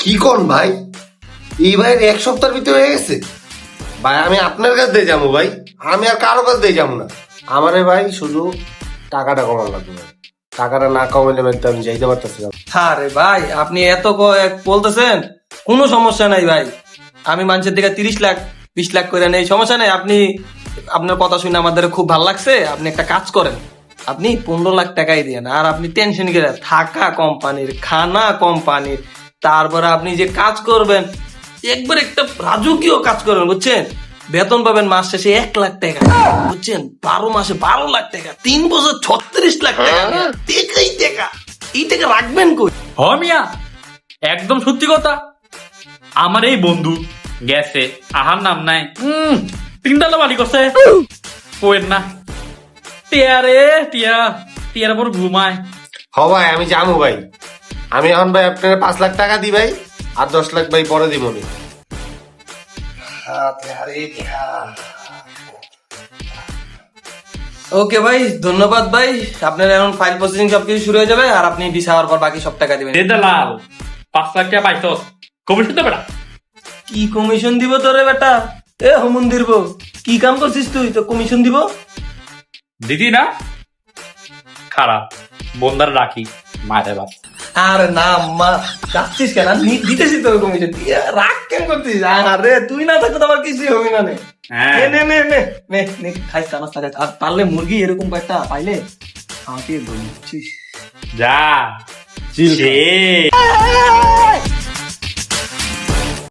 কি কোন ভাই, এই ভাইয়ের এক সপ্তাহের ভিতরে হয়ে গেছে? ভাই আমি আপনার কাছ দিয়ে যাবো ভাই, আমি আর কারো কাছ দিয়ে যাবো না। আমারে ভাই শুধু টাকাটা কমানো লাগবে ভাই। টাকাটা না কমাইলে ভাই তো আমি যাইতে পারতেছি না। আরে ভাই আপনি এত বলতেছেন, কোনো সমস্যা নাই ভাই। আমি মানুষের দিকে 30 লাখ 20 লাখ করে নেই, সমস্যা নাই। আপনি আপনার কথা শুনে আমাদের খুব ভালো লাগছে। আপনি একটা কাজ করেন, আপনি 15 লাখ টাকাই দেন। আর আপনি টেনশন করে থাকা কোম্পানির, খানা কোম্পানির, তারপরে আপনি যে কাজ করবেন একবার একটা রাজকীয় কাজ করবেন, বুঝছেন? বেতন পাবেন মাস শেষে 1 লাখ টাকা, বুঝছেন? 12 মাসে 12 লাখ টাকা, 3 বছর 36 লাখ টাকা। টাকাই টাকা, এই টাকা রাখবেন কই? হ মিয়া, একদম সত্যি কথা। আমার এই বন্ধু গেছে, আহার নাম নাই, 3 তলা বাড়ি করছে। কোয়েন না টিয়ারে, টিয়া টিয়ার পর ঘুমায়। হ ভাই আমি যাবো ভাই। আমি এখন ভাই আপনার 5 লাখ টাকা দিই ভাই, আর 10 লাখ ভাই পরে দিব নি। ওকে ভাই, ধন্যবাদ ভাই। আপনার এখন ফাইল প্রসেসিং সবকিছু শুরু হয়ে যাবে, আর আপনি ভিসা হওয়ার পর বাকি সব টাকা দিবেন। দে দালাল, 5 লাখ টাকা পাইছস, কমিশন তো বেটা। কি কমিশন দিব তোরে বেটা? এ হুমন্দির বউ, কি কাম করছিস তুই? তো কমিশন দিব? দিদি না খারাপ, বন্দার রাখি মায়ের বাস। আরে না মা, যাচ্ছিস কেন? দিতেছি তোর কমিশন, রাগ কেন করছিস? আরে তুই না থাকলে তো আমার কিছুই হবে না। নে হ্যাঁ। নে নে নে নে নে খাইস আমার সাথে। আর পারলে মুরগি এরকম একটা পাইলে আমাকে বলছিস। যা সে